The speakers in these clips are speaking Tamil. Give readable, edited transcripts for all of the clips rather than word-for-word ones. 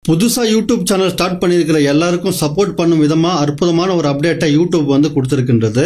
புதுசா யூடியூப் சேனல் ஸ்டார்ட் பண்ணியிருக்கிற எல்லாருக்கும் சப்போர்ட் பண்ணும் விதமா அற்புதமான ஒரு அப்டேட்டை யூடியூப் வந்து கொடுத்துருக்கின்றது.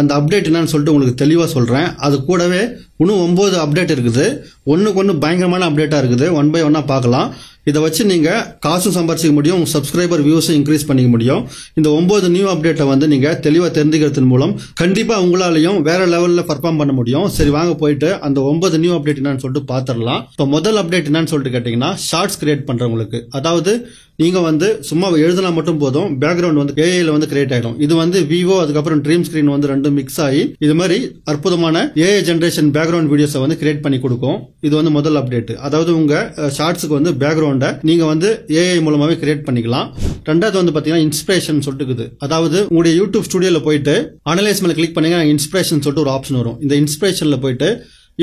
அந்த அப்டேட் என்னன்னு சொல்லிட்டு உங்களுக்கு தெளிவாக சொல்கிறேன். அது கூடவே இன்னும் 9 அப்டேட் இருக்குது. ஒன்றுக்கு ஒன்று பயங்கரமான அப்டேட்டாக இருக்குது. ஒன் பை ஒன்னாக பார்க்கலாம். இதை வச்சு நீங்கள் காசும் சம்பாதிச்சிக்க முடியும், உங்கள் சப்ஸ்கிரைபர் வியூஸும் இன்க்ரீஸ் பண்ணிக்க முடியும். இந்த 9 நியூ அப்டேட்டை வந்து நீங்கள் தெளிவாக தெரிஞ்சுக்கிறதன் மூலம் கண்டிப்பாக உங்களாலையும் வேற லெவலில் பர்ஃபார்ம் பண்ண முடியும். சரி, வாங்க போயிட்டு அந்த 9 நியூ அப்டேட் என்னன்னு சொல்லிட்டு பார்த்துடலாம். இப்போ முதல் அப்டேட் என்னன்னு சொல்லிட்டு கேட்டிங்கன்னா, ஷார்ட்ஸ் கிரியேட் பண்ணுறவங்களுக்கு, அதாவது நீங்கள் வந்து சும்மா எழுதினா மட்டும் போதும், பேக்ரவுண்ட் வந்து ஏஐல வந்து கிரியேட் ஆகிடும். இது வந்து விவோ அதுக்கப்புறம் ட்ரீம் ஸ்கிரீன் வந்து ரெண்டும் மிக்ஸ் ஆகி இது மாதிரி அற்புதமான ஏஐ ஜென்ரேஷன் பேக்ரவுண்ட் வீடியோஸை வந்து கிரியேட் பண்ணி கொடுக்கும். இது வந்து முதல் அப்டேட். அதாவது உங்க ஷார்ட்ஸுக்கு வந்து பேக்ரவுண்டை நீங்க வந்து ஏஐ மூலமாவே கிரியேட் பண்ணிக்கலாம். ரெண்டாவது வந்து பாத்தீங்கன்னா இன்ஸ்பிரேஷன் சொல்லிட்டு, அதாவது உங்களுடைய யூடியூப் ஸ்டுடியோல போயிட்டு அனலைஸ் மேல கிளிக் பண்ணீங்க, இன்ஸ்பிரேஷன் சொல்லிட்டு ஒரு ஆப்ஷன் வரும். இந்த இன்ஸ்பிரேஷன்ல போயிட்டு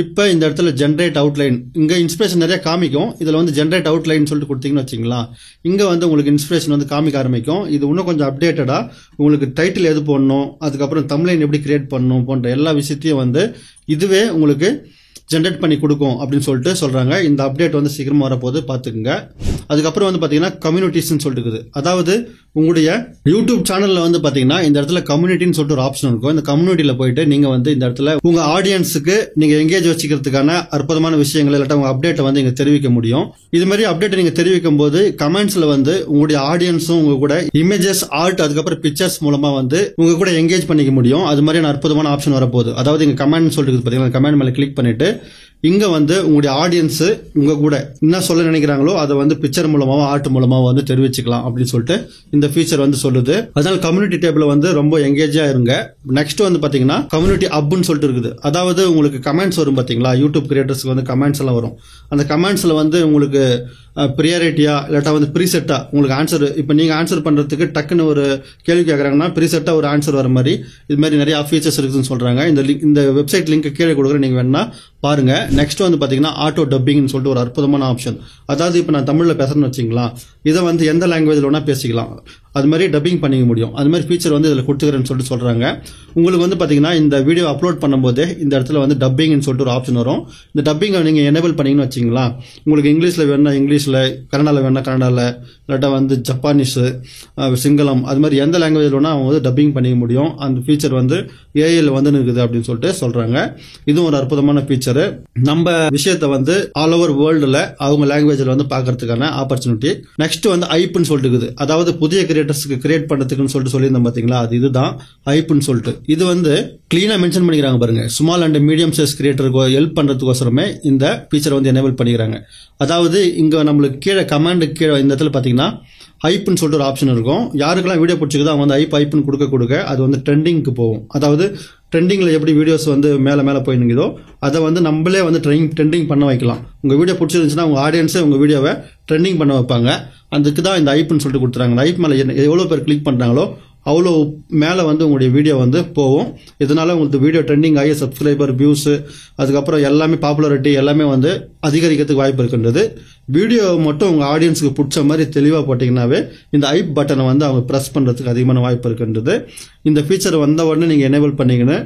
இப்போ இந்த இடத்துல ஜென்ரேட் அவுட்லைன், இங்கே இன்ஸ்பிரேஷன் நிறைய காமிக்கும். இதில் வந்து ஜென்ரேட் அவுட்லைன் சொல்லிட்டு கொடுத்தீங்கன்னு வச்சிங்களா, இங்கே வந்து உங்களுக்கு இன்ஸ்பிரேஷன் வந்து காமிக்க ஆரம்பிக்கும். இது இன்னும் கொஞ்சம் அப்டேட்டடாக உங்களுக்கு டைட்டில் எது போடணும், அதுக்கப்புறம் தம்ப்லைன் எப்படி கிரியேட் பண்ணணும் போன்ற எல்லா விஷயத்தையும் வந்து இதுவே உங்களுக்கு ஜென்ரேட் பண்ணி கொடுக்கும் அப்படின்னு சொல்லிட்டு சொல்றாங்க. இந்த அப்டேட் வந்து சீக்கிரமா வரப்போது பார்த்துக்குங்க. அதுக்கப்புறம் வந்து பாத்தீங்கன்னா கம்யூனிட்டிஸ்ன்னு சொல்லிட்டு, அதாவது உங்களுடைய யூடியூப் சேனல்ல வந்து பாத்தீங்கன்னா இந்த இடத்துல கம்யூனிட்டின்னு சொல்லிட்டு ஒரு ஆப்ஷன் இருக்கும். இந்த கம்யூனிட்டியில போயிட்டு நீங்க வந்து இந்த இடத்துல உங்க ஆடியன்ஸுக்கு நீங்க எங்கேஜ் வச்சுக்கிறதுக்கான அற்புதமான விஷயங்கள் இல்லாட்ட உங்க அப்டேட்டை வந்து இங்க தெரிவிக்க முடியும். இது மாதிரி அப்டேட்டை நீங்க தெரிவிக்கும் போது கமெண்ட்ஸ்ல வந்து உங்களுடைய ஆடியன்ஸும் உங்க கூட இமேஜஸ், ஆர்ட், அதுக்கப்புறம் பிக்சர்ஸ் மூலமா வந்து உங்க கூட எங்கேஜ் பண்ணிக்க முடியும். அது மாதிரியான அற்புதமான ஆப்ஷன் வரப்போகுது. அதாவது இங்க கமெண்ட் சொல்லிட்டு பாத்தீங்கன்னா, கமெண்ட் மேல கிளிக் பண்ணிட்டு இங்க வந்து உங்களுடைய ஆடியன்ஸ் உங்க கூட என்ன சொல்ல நினைக்கிறாங்களோ அதை வந்து பிக்சர் மூலமாவோ ஆர்ட் மூலமாவோ வந்து தெரிவிச்சுக்கலாம் அப்படின்னு சொல்லிட்டு இந்த ஃபீச்சர் வந்து சொல்லுது. அதனால கம்யூனிட்டி டேப்ல வந்து ரொம்ப எங்கேஜா இருங்க. நெக்ஸ்ட் வந்து பாத்தீங்கன்னா கம்யூனிட்டி ஹப்னு சொல்லிட்டு இருக்குது. அதாவது உங்களுக்கு கமெண்ட்ஸ் வரும் பாத்தீங்களா, யூடியூப் கிரியேட்டர்ஸ்க்கு வந்து கமெண்ட்ஸ் எல்லாம் வரும். அந்த கமெண்ட்ஸ்ல வந்து உங்களுக்கு ப்ரியாரிட்டியா இல்லாட்டா வந்து ப்ரீசெட்டா உங்களுக்கு ஆன்சர், இப்போ நீங்க ஆன்சர் பண்றதுக்கு டக்குன்னு ஒரு கேள்வி கேட்கறாங்கன்னா ப்ரீசெட்டா ஒரு ஆன்சர் வர மாதிரி இது மாதிரி நிறைய ஃபீச்சர்ஸ் இருக்குன்னு சொல்றாங்க. இந்த வெப்சைட் லிங்க் கீழே கொடுக்குறேன், நீங்க வேணா பாருங்க. நெக்ஸ்ட் வந்து பாத்தீங்கன்னா ஆட்டோ டப்பிங்னு சொல்லிட்டு ஒரு அற்புதமான ஆப்ஷன். அதாவது இப்போ நான் தமிழ்ல பேசுறேன்னு வச்சுங்களா, இதை வந்து எந்த லாங்குவேஜ்ல வேணா பேசிக்கலாம், அது மாதிரி டப்பிங் பண்ணிக்க முடியும். அது மாதிரி ஃபீச்சர் வந்து இதில் கொடுத்துக்கிறேன்னு சொல்லிட்டு சொல்றாங்க. உங்களுக்கு வந்து பாத்தீங்கன்னா இந்த வீடியோ அப்லோட் பண்ணும்போது இந்த இடத்துல வந்து டப்பிங்னு சொல்லிட்டு ஒரு ஆப்ஷன் வரும். இந்த டப்பிங்கை நீங்க எனேபிள் பண்ணீங்கன்னு வச்சிங்களா, உங்களுக்கு இங்கிலீஷ்ல வேணா இங்கிலீஷ்ல, கன்னடால வேணா கன்னடால, இல்லாட்டா வந்து ஜப்பானீஸ், சிங்களம், அது மாதிரி எந்த லாங்குவேஜ்ல வேணா அவங்க வந்து டப்பிங் பண்ணிக்க முடியும். அந்த ஃபீச்சர் வந்து ஏஐல வந்து இருக்குது அப்படின்னு சொல்லிட்டு சொல்றாங்க. இதுவும் ஒரு அற்புதமான ஃபீச்சர். நம்ம விஷயத்தை வந்து ஆல் ஓவர் வேர்ல்டுல அவங்க லாங்குவேஜ்ல வந்து பாக்குறதுக்கான ஆப்பர்ச்சுனிட்டி. நெக்ஸ்ட் வந்து ஐப்னு சொல்லிட்டு, அதாவது புதிய கிரியேட்டர்ஸ்க்கு கிரியேட் பண்றதுக்குன்னு சொல்லிட்டு சொல்லியிருந்தோம் பாத்தீங்களா, அது இதுதான் ஐப்னு சொல்லிட்டு. இது வந்து கிளீனா மென்ஷன் பண்ணிக்கிறாங்க பாருங்க. ஸ்மால் அண்ட் மீடியம் சைஸ் கிரியேட்டருக்கு ஹெல்ப் பண்றதுக்கோசரமே இந்த ஃபீச்சர் வந்து எனேபிள் பண்ணிக்கிறாங்க. அதாவது இங்க நம்மளுக்கு கீழே கமாண்ட் கீழே இந்த இடத்துல பாத்தீங்கன்னா ஐப்னு சொல்லிட்டு ஒரு ஆப்ஷன் இருக்கும். யாருக்கெல்லாம் வீடியோ பிடிச்சிக்குதோ அவங்க வந்து ஐப்னு கொடுக்க அது வந்து ட்ரெண்டிங்க்கு போகும். அதாவது ட்ரெண்டிங்ல எப்படி வீடியோஸ் வந்து மேல போய் நிற்குதோ அதை வந்து நம்மளே வந்து ட்ரெண்டிங் பண்ண வைக்கலாம். உங்க வீடியோ பிடிச்சிருந்துச்சுன்னா உங்க ஆடியன்ஸே உங்க வீடியோவை ட்ரெண்டிங் பண்ண வைப்பாங்க. அதுக்கு தான் இந்த ஐப்னு சொல்லிட்டு கொடுத்துறாங்க. ஐப் மேல எவ்வளவு பேர் கிளிக் பண்றாங்களோ அவ்வளோ மேலே வந்து உங்களுடைய வீடியோ வந்து போகும். இதனால உங்களுக்கு வீடியோ ட்ரெண்டிங் ஆகி சப்ஸ்கிரைபர், வியூஸ், அதுக்கப்புறம் எல்லாமே பாப்புலாரிட்டி எல்லாமே வந்து அதிகரிக்கிறதுக்கு வாய்ப்பு இருக்கின்றது. வீடியோ மட்டும் உங்க ஆடியன்ஸுக்கு பிடிச்ச மாதிரி தெளிவாக போட்டீங்கன்னாவே இந்த ஐப் பட்டனை வந்து அவங்க ப்ரெஸ் பண்றதுக்கு அதிகமான வாய்ப்பு இருக்கின்றது. இந்த ஃபீச்சர் வந்த உடனே நீங்க எனேபிள் பண்ணீங்கன்னு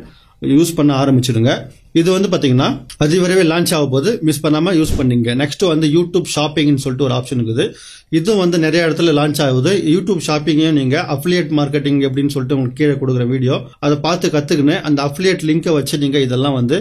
யூஸ் பண்ண ஆரம்பிச்சிடுங்க. இது வந்து பாத்தீங்கன்னா அதிவிரைவே லான்ச் ஆக போது, மிஸ் பண்ணாம யூஸ் பண்ணீங்க. நெக்ஸ்ட் வந்து யூடியூப் ஷாப்பிங்னு சொல்லிட்டு ஒரு ஆப்ஷன் இருக்குது. இதுவும் வந்து நிறைய இடத்துல லான்ச் ஆகுது. யூடியூப் ஷாப்பிங்கையும் நீங்க அஃபிலியேட் மார்க்கெட்டிங் எப்படின்னு சொல்லிட்டு உங்களுக்கு கீழே கொடுக்குற வீடியோ அதை பார்த்து கத்துக்கின்னு அந்த அஃபிலியேட் லிங்கை வச்சு நீங்க இதெல்லாம் வந்து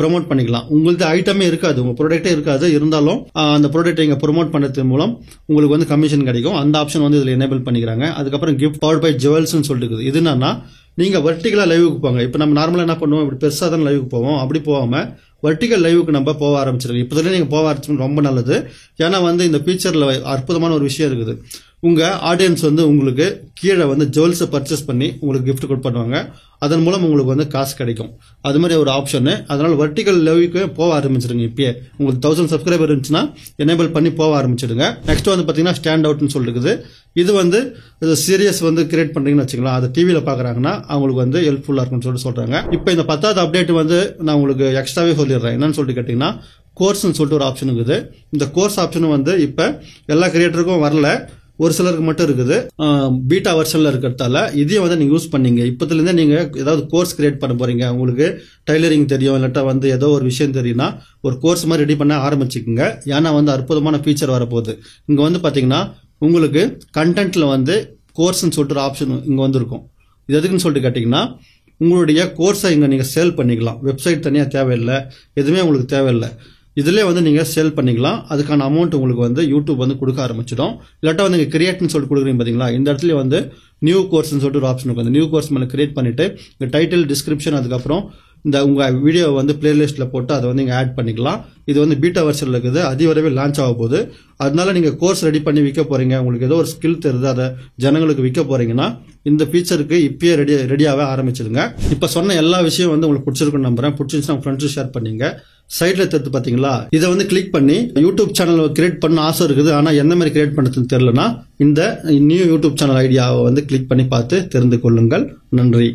ப்ரொமோட் பண்ணிக்கலாம். உங்களுக்கு ஐட்டமே இருக்காது, உங்க ப்ராடக்டே இருக்காது, இருந்தாலும் அந்த ப்ராடக்ட் நீங்க ப்ரொமோட் பண்ணது மூலம் உங்களுக்கு வந்து கமிஷன் கிடைக்கும். அந்த ஆப்ஷன் வந்து இதுல எனேபிள் பண்ணிக்கிறாங்க. அதுக்கப்புறம் கிஃப்ட் பவர்ட் பை ஜுவல்ஸ்னு சொல்லிட்டு, இது என்னன்னா நீங்க வெர்டிகலா லைவுக்கு போங்க. இப்ப நம்ம நார்மலா என்ன பண்ணுவோம், இப்படி பெருசா தான் லைவுக்கு போவோம். அப்படி போகாம வெர்டிகல் லைவுக்கு நம்ம போக ஆரம்பிச்சிருக்கோம். இப்போதுல நீங்க போக ஆரம்பிச்சு ரொம்ப நல்லது. ஏன்னா வந்து இந்த ஃபீச்சர்ல அற்புதமான ஒரு விஷயம் இருக்குது. உங்க ஆடியன்ஸ் வந்து உங்களுக்கு கீழே வந்து ஜுவல்ஸை பர்ச்சேஸ் பண்ணி உங்களுக்கு கிஃப்ட் கொடுப்பாங்க. அதன் மூலம் உங்களுக்கு வந்து காசு கிடைக்கும். அது மாதிரி ஒரு ஆப்ஷன். அதனால வெர்டிகல் லைவுக்கு போக ஆரம்பிச்சிடுங்க. இப்பயே உங்களுக்கு 1000 சப்ஸ்கிரைபர் இருந்துச்சுன்னா எனேபிள் பண்ணி போக ஆரம்பிச்சிடுங்க. நெக்ஸ்ட் வந்து பாத்தீங்கன்னா ஸ்டாண்ட் அவுட்னு சொல்லிருக்குது. இது வந்து சீரியஸ் வந்து கிரியேட் பண்றீங்கன்னு வச்சுக்கலாம், அதை டிவியில பாக்குறாங்கன்னா அவங்களுக்கு வந்து ஹெல்ப்ஃபுல்லா இருக்கும்னு சொல்றாங்க. இப்போ இந்த 10வது அப்டேட் வந்து நான் உங்களுக்கு எக்ஸ்ட்ராவே சொல்லிடுறேன். என்னன்னு சொல்லிட்டு கேட்டீங்கன்னா கோர்ஸ்னு சொல்லிட்டு ஒரு ஆப்ஷன் இருக்குது. இந்த கோர்ஸ் ஆப்ஷன் வந்து இப்ப எல்லா கிரியேட்டருக்கும் வரல, ஒரு சிலருக்கு மட்டும் இருக்குது. பீட்டா வெர்ஷன்ல இருக்கிறதால இதையும் வந்து நீங்க யூஸ் பண்ணீங்க. இப்பத்துல இருந்தே நீங்க ஏதாவது கோர்ஸ் கிரியேட் பண்ண போறீங்க, உங்களுக்கு டைலரிங் தெரியும் இல்லாட்டா வந்து ஏதோ ஒரு விஷயம் தெரியும்னா ஒரு கோர்ஸ் மாதிரி ரெடி பண்ண ஆரம்பிச்சுக்குங்க. ஏன்னா வந்து அற்புதமான ஃபீச்சர் வரப்போகுது. இங்க வந்து பாத்தீங்கன்னா உங்களுக்கு கண்டென்ட்ல வந்து கோர்ஸ்ன்னு சொல்லிட்டு ஒரு ஆப்ஷன் இங்க வந்திருக்கும். இது எதுக்குன்னு சொல்லிட்டு கேட்டீங்கன்னா, உங்களுடைய கோர்ஸை இங்க நீங்க சேல் பண்ணிக்கலாம். வெப்சைட் தனியா தேவையில்லை, எதுவுமே உங்களுக்கு தேவையில்லை. இதுலேயே வந்து நீங்கள் சேல் பண்ணிக்கலாம். அதுக்கான அமௌண்ட் உங்களுக்கு வந்து யூடியூப் வந்து கொடுக்க ஆரம்பிச்சிடும். இல்லாட்டா வந்து நீங்கள் கிரியேட்னு சொல்லிட்டு கொடுக்குறீங்க பார்த்தீங்களா, இந்த இடத்துல வந்து நியூ கோர்ஸ்னு சொல்லிட்டு ஒரு ஆப்ஷன் இருக்கும். அந்த நியூ கோர்ஸ் மேலே கிரியேட் பண்ணிட்டு இந்த டைட்டில், டிஸ்கிரிப்ஷன், அதுக்கப்புறம் இந்த உங்கள் வீடியோ வந்து பிளேலிஸ்ட்டில் போட்டு அதை வந்து நீங்கள் ஆட் பண்ணிக்கலாம். இது வந்து பீட்டா வெர்ஷனில் இருக்குது, அதிவிரைவில் லான்ச் ஆக போகுது. அதனால நீங்கள் கோர்ஸ் ரெடி பண்ணி விற்க போகிறீங்க, உங்களுக்கு ஏதோ ஒரு ஸ்கில் தெரியுது, அதை ஜனங்களுக்கு விற்க போகிறீங்கன்னா இந்த ஃபீச்சருக்கு இப்பயே ரெடியாகவே ஆரம்பிச்சிடுங்க. இப்போ சொன்ன எல்லா விஷயம் வந்து உங்களுக்கு பிடிச்சிருக்குன்னு நம்புறேன். பிடிச்சிருந்துச்சுன்னா உங்கள் ஃப்ரெண்ட்ஸும் ஷேர் பண்ணிங்க. சைட்ல தெரிஞ்சு பார்த்தீங்களா, இதை வந்து கிளிக் பண்ணி யூடியூப் சேனல் கிரியேட் பண்ண ஆசை இருக்குது, ஆனால் எந்த மாதிரி கிரியேட் பண்ணுறதுன்னு தெரியலனா இந்த நியூ யூடியூப் சேனல் ஐடியாவை வந்து கிளிக் பண்ணி பார்த்து தெரிந்து கொள்ளுங்கள். நன்றி.